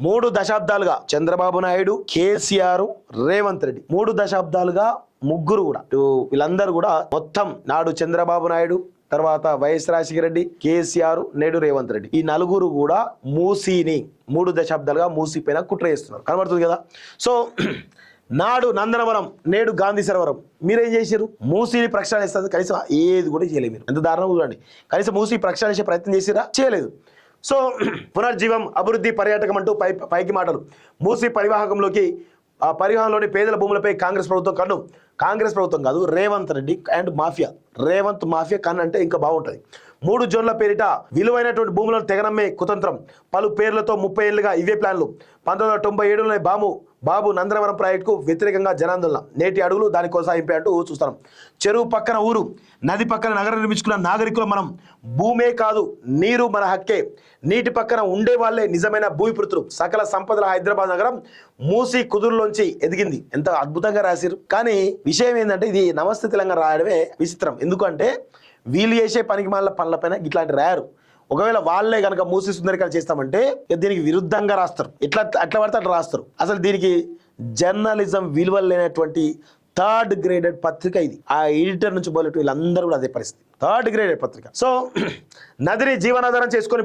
3 దశాబ్దాలుగా చంద్రబాబు నాయుడు, కేసీఆర్, రేవంత్ రెడ్డి 3 దశాబ్దాలుగా ముగ్గురు కూడా వీళ్ళందరూ కూడా మొత్తం నాడు చంద్రబాబు నాయుడు, తర్వాత వైఎస్ రాజశేఖర రెడ్డి, కేసీఆర్, నేడు రేవంత్ రెడ్డి ఈ నలుగురు కూడా మూసీని 3 దశాబ్దాలుగా మూసీ పైన కుట్ర చేస్తున్నారు. కనబడుతుంది కదా. సో నాడు నందనవరం, నేడు గాంధీ సరోవరం మీరేం చేశారు? మూసీని ప్రక్షాళిస్తారు, కనీసం ఏది కూడా చేయలేదు. మీరు ఎంత దారుణంగా చూడండి. కనీసం మూసీ ప్రక్షాళించే ప్రయత్నం చేసిరా? చేయలేదు. సో పునర్జీవం, అభివృద్ధి, పర్యాటకం అంటూ పైకి మాటలు. మూసీ పరివాహకంలోకి పరివాహంలోని పేదల భూములపై కాంగ్రెస్ ప్రభుత్వం కన్ను. కాంగ్రెస్ ప్రభుత్వం కాదు, Revanth Reddy and mafia. Revanth mafia కన్ను అంటే ఇంకా బాగుంటుంది. 3 జోన్ల పేరిట విలువైనటువంటి భూములను తెగనమ్మే కుతంత్రం. పలు పేర్లతో 30 ఏళ్లుగా ఇవే ప్లాన్లు. 1997లోనే బాబు నందనవరం ప్రాజెక్టుకు వ్యతిరేకంగా జనాందోళన. నేటి అడుగులు దాని కొనసాగింపే అంటూ చూస్తాం. చెరువు పక్కన ఊరు, నది పక్కన నగరం నిర్మించుకున్న నాగరికులు మనం. భూమే కాదు, నీరు మన హక్కే. నీటి పక్కన ఉండే వాళ్ళే నిజమైన భూమిపుత్రులు. సకల సంపదల హైదరాబాద్ నగరం మూసీ కుదురులోంచి ఎదిగింది. ఎంత అద్భుతంగా రాశారు. కానీ విషయం ఏంటంటే ఇది నమస్తే తెలంగాణ రాయడమే విచిత్రం. ఎందుకంటే వీళ్ళు చేసే పనికి మాల పనులపైన ఇట్లాంటి రాయరు. ఒకవేళ వాళ్ళే కనుక మూసీ సుందరీకరణ చేస్తామంటే దీనికి విరుద్ధంగా రాస్తారు. అట్లా పడితే అట్లా రాస్తారు. అసలు దీనికి జర్నలిజం విలువలు లేనటువంటి 3rd గ్రేడెడ్ పత్రిక ఇది. ఆ ఎడిటర్ నుంచి మొదలెట్టు వీళ్ళందరూ కూడా అదే పరిస్థితి. 3rd గ్రేడెడ్ పత్రిక. సో నదిని జీవనాధారం చేసుకొని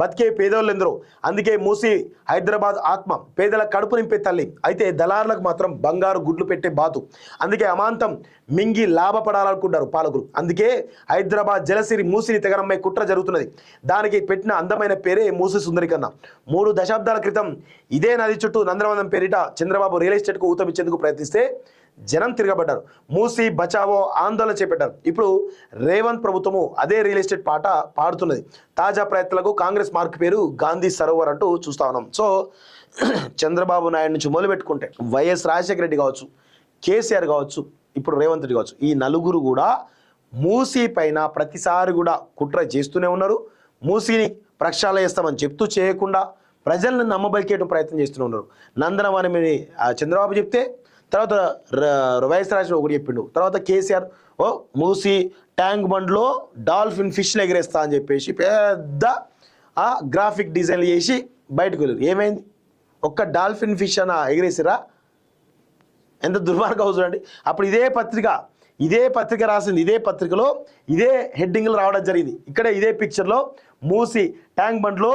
బతికే పేదోళ్ళు ఎందరో. అందుకే మూసీ హైదరాబాద్ ఆత్మ. పేదల కడుపు నింపే తల్లి. అయితే దళారులకు మాత్రం బంగారు గుడ్లు పెట్టే బాతు. అందుకే అమాంతం మింగి లాభపడాలనుకుంటారు పాలకులు. అందుకే హైదరాబాద్ జలసిరి మూసిని తెగనమ్మే కుట్ర జరుగుతున్నది. దానికి పెట్టిన అందమైన పేరే మూసీ సుందరీకరణ. 3 దశాబ్దాల క్రితం ఇదే నది చుట్టూ నందనవనం పేరిట చంద్రబాబు రియల్ ఎస్టేట్కు ఊతమిచ్చేందుకు ప్రయత్నిస్తే జనం తిరగబడ్డారు. మూసీ బచావో ఆందోళన చేపట్టారు. ఇప్పుడు రేవంత్ ప్రభుత్వము అదే రియల్ ఎస్టేట్ పాట పాడుతున్నది. తాజా ప్రయత్నాలకు కాంగ్రెస్ మార్క్ పేరు గాంధీ సరోవర్ అంటూ చూస్తా ఉన్నాం. సో చంద్రబాబు నాయుడు నుంచి మొదలు పెట్టుకుంటే వైఎస్ రాజశేఖర రెడ్డి కావచ్చు, కేసీఆర్ కావచ్చు, ఇప్పుడు రేవంత్ రెడ్డి కావచ్చు, ఈ నలుగురు కూడా మూసీ పైన ప్రతిసారి కూడా కుట్ర చేస్తూనే ఉన్నారు. మూసీని ప్రక్షాళన చేస్తామని చెప్తూ చేయకుండా ప్రజలను నమ్మబలికేయడం ప్రయత్నం చేస్తూనే ఉన్నారు. నందనవనమని చంద్రబాబు చెప్తే, తర్వాత వైఎస్ రాజశేఖర ఒకటి చెప్పిండు, తర్వాత కేసీఆర్ మూసీ ట్యాంక్ బండ్లో డాల్ఫిన్ ఫిష్లు ఎగరేస్తా అని చెప్పేసి పెద్ద గ్రాఫిక్ డిజైన్లు చేసి బయటకు వెళ్ళారు. ఏమైంది? ఒక్క డాల్ఫిన్ ఫిష్ అన్న ఎగరేసిరా? ఎంత దుర్మార్గం చూడండి. అప్పుడు ఇదే పత్రిక రాసింది. ఇదే పత్రికలో ఇదే హెడ్డింగ్లు రావడం జరిగింది. ఇక్కడే ఇదే పిక్చర్లో మూసీ ట్యాంక్ బండ్లో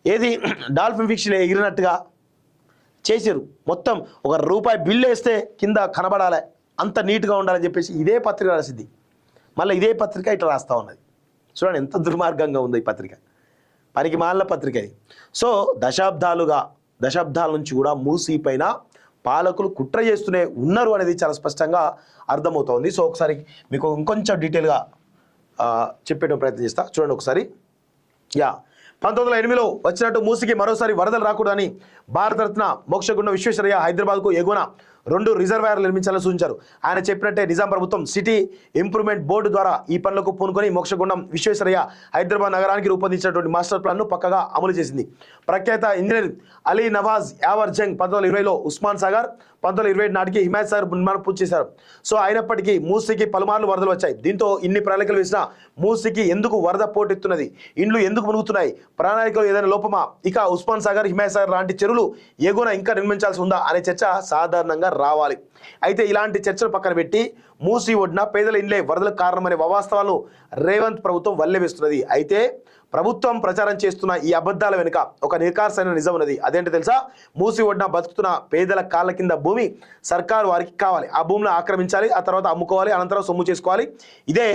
ఏది డాల్ఫిన్ ఫిష్లు ఎగిరినట్టుగా చేశారు. మొత్తం ₹1 బిల్లు వేస్తే కింద కనబడాలి, అంత నీట్గా ఉండాలని చెప్పేసి ఇదే పత్రిక రాసింది. మళ్ళీ ఇదే పత్రిక ఇట్లా రాస్తూ ఉన్నది. చూడండి ఎంత దుర్మార్గంగా ఉంది ఈ పత్రిక. పనికి మాలిన పత్రిక ఇది. సో దశాబ్దాల నుంచి కూడా మూసీ పైన పాలకులు కుట్ర చేస్తూనే ఉన్నారు అనేది చాలా స్పష్టంగా అర్థమవుతోంది. సో ఒకసారి మీకు ఇంకొంచెం డీటెయిల్గా చెప్పేట ప్రయత్నం చేస్తా. చూడండి ఒకసారి. 1908లో వచ్చినట్టు మూసీకి మరోసారి వరదలు రాకూడదని భారతరత్న మోక్షగుండం విశ్వేశ్వరయ్య హైదరాబాద్కు ఎగువన 2 రిజర్వాయర్లు నిర్మించాలని సూచించారు. ఆయన చెప్పినట్టే నిజాం ప్రభుత్వం సిటీ ఇంప్రూవ్మెంట్ బోర్డు ద్వారా ఈ పనులకు పూనుకొని మోక్షగుండం విశ్వేశ్వరయ్య హైదరాబాద్ నగరానికి రూపొందించినటువంటి మాస్టర్ ప్లాన్ను పక్కగా అమలు చేసింది. ప్రఖ్యాత ఇంజనీర్ అలీ నవాజ్ యావర్ జంగ్ 1920లో ఉస్మాన్ సాగర్, 1927 నాటికి హిమాయత్ సాగర్ నిర్మాణం పూర్తి చేశారు. సో అయినప్పటికీ మూసీకి పలుమార్లు వరదలు వచ్చాయి. దీంతో ఇన్ని ప్రణాళికలు వేసినా మూసీకి ఎందుకు వరద పోటెత్తున్నది? ఇండ్లు ఎందుకు మునుగుతున్నాయి? ప్రణాళికలో ఏదైనా లోపమా? ఇక ఉస్మాన్ సాగర్, హిమాయత్ సాగర్ లాంటి చెరువులు ఎగువన ఇంకా నిర్మించాల్సి ఉందా అనే చర్చ సాధారణంగా రావాలి. అయితే ఇలాంటి చర్చలు పక్కన పెట్టి మూసీ ఒడ్డున పేదల ఇండ్లే వరదలకు కారణమనే వాస్తవాలను రేవంత్ ప్రభుత్వం వల్లెవేస్తున్నది. అయితే ప్రభుత్వం ప్రచారం చేస్తున్న ఈ అబద్ధాల వెనుక ఒక నిర్కారమైన నిజం ఉన్నది. అదేంటో తెలుసా? మూసీ ఒడ్డున బతుకుతున్న పేదల కాళ్ళ కింద భూమి సర్కారు వారికి కావాలి. ఆ భూమిని ఆక్రమించాలి, ఆ తర్వాత అమ్ముకోవాలి, అనంతరం సొమ్ము చేసుకోవాలి. ఇదే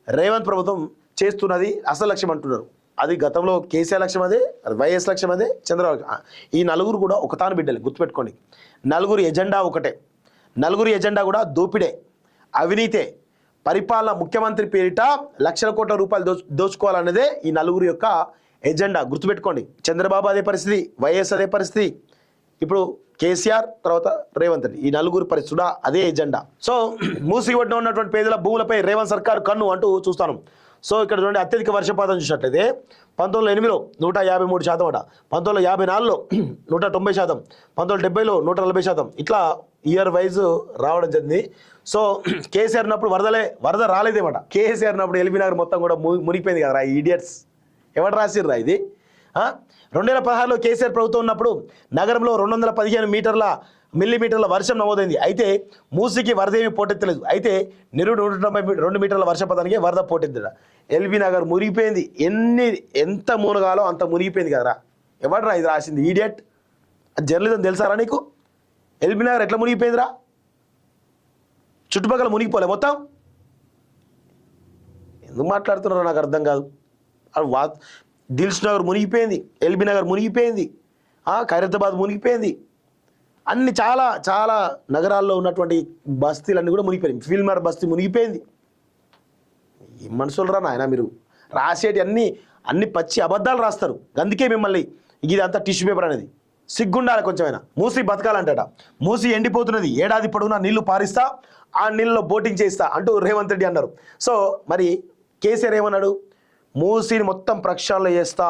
రేవంత్ ప్రభుత్వం చేస్తున్నది అసలు లక్ష్యం అంటున్నారు. అది గతంలో కేసీఆర్ లక్ష్యం అదే, వైఎస్ లక్ష్యం అదే, చంద్రబాబు. ఈ నలుగురు కూడా ఒక తాను బిడ్డలే, గుర్తుపెట్టుకోండి. నలుగురి ఎజెండా ఒకటే. నలుగురి ఎజెండా కూడా దోపిడే, అవినీతే, పరిపాలన. ముఖ్యమంత్రి పేరిట లక్షల కోట్ల రూపాయలు దోచుకోవాలన్నదే ఈ నలుగురు యొక్క ఎజెండా. గుర్తుపెట్టుకోండి. చంద్రబాబు అదే పరిస్థితి, వైఎస్ అదే పరిస్థితి, ఇప్పుడు కేసీఆర్, తర్వాత రేవంత్ రెడ్డి. ఈ నలుగురు పరిస్థితి అదే ఎజెండా. సో మూసీ ఒడ్డున ఉన్నటువంటి పేదల భూములపై రేవంత్ సర్కారు కన్ను అంటూ చూస్తాను. సో ఇక్కడ చూడండి, అత్యధిక వర్షపాతం చూసినట్లయితే 1908లో 153% అట, 1954లో 190%, 1970లో 140%, ఇట్లా ఇయర్ వైజ్ రావడం జరిగింది. సో కేసీఆర్ ఉన్నప్పుడు వరద రాలేదేమట. కేసీఆర్ ఉన్నప్పుడు ఎల్బీ నగర్ మొత్తం కూడా మునిగిపోయింది కదరా ఈడియట్స్. ఎవరు రాసిర్రా ఇది? 2016లో కేసీఆర్ ప్రభుత్వం ఉన్నప్పుడు నగరంలో 215 మిల్లీమీటర్ల వర్షం నమోదైంది. అయితే మూసీకి వరద ఏమీ పోటెత్తలేదు. అయితే నిరుడు 192 మీటర్ల వర్షపాతానికి వరద పోటెత్తడ. ఎల్బీ నగర్ మునిగిపోయింది. ఎంత మునగాలో అంత మునిగిపోయింది కదరా. ఎవడరా ఇది రాసింది? ఈడియట్. జర్నలిజం తెలుసారా నీకు? ఎల్బీ నగర్ ఎట్లా మునిగిపోయిందిరా? చుట్టుపక్కల మునిగిపోలే మొత్తం. ఎందుకు మాట్లాడుతున్నారో నాకు అర్థం కాదు. దిల్స్ నగర్ మునిగిపోయింది, ఎల్బీ నగర్ మునిగిపోయింది, ఖైరతాబాద్ మునిగిపోయింది. అన్ని చాలా చాలా నగరాల్లో ఉన్నటువంటి బస్తీలన్నీ కూడా మునిగిపోయింది. ఫిల్మర్ బస్తీ మునిగిపోయింది. ఏం మనుషులరా నాయన మీరు? రాసేటి అన్ని పచ్చి అబద్ధాలు రాస్తారు. అందుకే మిమ్మల్ని ఇది అంతా టిష్యూ పేపర్ అనేది. సిగ్గుండాలి కొంచెమైనా. మూసి బతకాలంటట. మూసి ఎండిపోతున్నది, ఏడాది పొడవునా నీళ్లు పారిస్తా, ఆ నీళ్ళలో బోటింగ్ చేయిస్తా అంటూ రేవంత్ రెడ్డి అన్నారు. సో మరి కేసీఆర్ ఏమన్నాడు? మూసిని మొత్తం ప్రక్షాళన చేస్తా,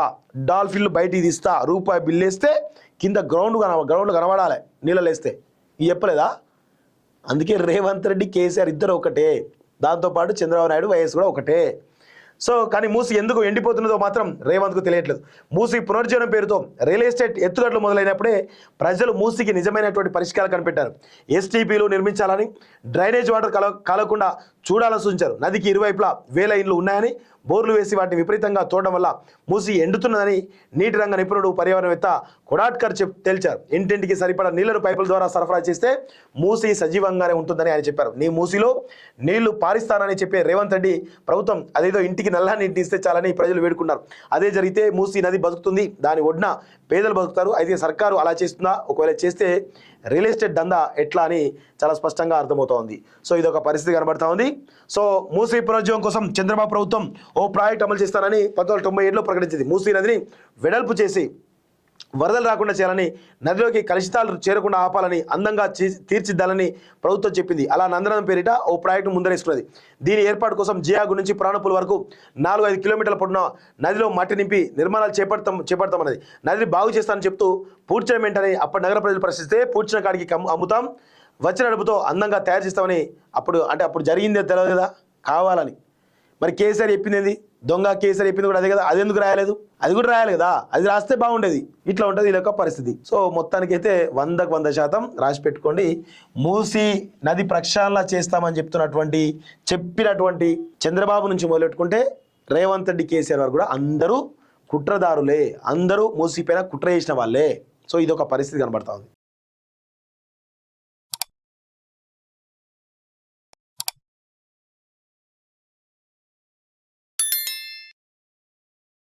డాల్ఫిన్లు బయటికి తీస్తా, రూపాయి బిల్లు వేస్తే కింద గ్రౌండ్లో కనబడాలి నీళ్ళలో వేస్తే. ఇవి చెప్పలేదా? అందుకే రేవంత్ రెడ్డి కేసీఆర్ ఇద్దరు ఒకటే. దాంతోపాటు చంద్రబాబు నాయుడు వైఎస్ కూడా ఒకటే. సో కానీ మూసి ఎందుకు ఎండిపోతున్నదో మాత్రం రేవంత్కు తెలియట్లేదు. మూసి పునర్జీవనం పేరుతో రియల్ ఎస్టేట్ ఎత్తుగడలు మొదలైనప్పుడే ప్రజలు మూసికి నిజమైనటువంటి పరిష్కారం కనిపెట్టారు. ఎస్టీపీలు నిర్మించాలని, డ్రైనేజ్ వాటర్ కలగకుండా చూడాలని సూచించారు. నదికి ఇరువైపులా 1000 ఇండ్లు ఉన్నాయని, బోర్లు వేసి వాటిని విపరీతంగా తోడడం వల్ల మూసి ఎండుతున్నదని నీటి రంగ నిపుణుడు పర్యావరణవేత్త కొడాట్కర్ తేల్చారు. ఇంటింటికి సరిపడా నీళ్లను పైపుల ద్వారా సరఫరా చేస్తే మూసి సజీవంగానే ఉంటుందని ఆయన చెప్పారు. నీ మూసిలో నీళ్లు పారిస్తానని చెప్పే రేవంత్ రెడ్డి ప్రభుత్వం అదేదో ఇంటికి నల్లా నీటిని ఇస్తే చాలని ప్రజలు వేడుకున్నారు. అదే జరిగితే మూసి నది బతుకుతుంది, దాని ఒడ్డున పేదలు బతుకుతారు. అయితే సర్కారు అలా చేస్తుందా? ఒకవేళ చేస్తే రియల్ ఎస్టేట్ దందా ఎట్లా అని చాలా స్పష్టంగా అర్థమవుతా ఉంది. సో ఇదొక పరిస్థితి కనబడతా ఉంది. సో మూసీ పునరుజ్జీవం కోసం చంద్రబాబు ప్రభుత్వం ఓ ప్రాజెక్ట్ అమలు చేస్తానని 1997లో ప్రకటించింది. మూసీ నదిని వెడల్పు చేసి వరదలు రాకుండా చేయాలని, నదిలోకి కలుషితాలు చేరకుండా ఆపాలని, అందంగా తీర్చిద్దాలని ప్రభుత్వం చెప్పింది. అలా నందనం పేరిట ఓ ప్రాజెక్టు ముందరేసుకున్నది. దీని ఏర్పాటు కోసం జియాగు నుంచి ప్రాణపుల వరకు 4-5 కిలోమీటర్ల పొడవున నదిలో మట్టి నింపి నిర్మాణాలు చేపడతామన్నది. నదిని బాగు చేస్తానని చెప్తూ పూడ్చమెంటని అప్పటి నగర ప్రజలు ప్రశ్నిస్తే, పూడ్చిన కాడికి అమ్ముతాం, వచ్చిన నడుపుతో అందంగా తయారు చేస్తామని అప్పుడు జరిగిందే తెలియదు కదా, కావాలని. మరి కేసీఆర్ చెప్పింది ఏంది? దొంగ కేసీఆర్ చెప్పింది కూడా అదే కదా. అది ఎందుకు రాయలేదు? అది కూడా రాయాలి కదా. అది రాస్తే బాగుండేది. ఇట్లా ఉంటుంది ఈ యొక్క పరిస్థితి. సో మొత్తానికైతే 100% రాసి పెట్టుకోండి. మూసీ నది ప్రక్షాళన చేస్తామని చెప్పినటువంటి చంద్రబాబు నుంచి మొదలెట్టుకుంటే రేవంత్ రెడ్డి, కేసీఆర్ వారు కూడా అందరూ కుట్రదారులే. అందరూ మూసీ పైన కుట్ర చేసిన వాళ్ళే. సో ఇదొక పరిస్థితి కనబడతా ఉంది.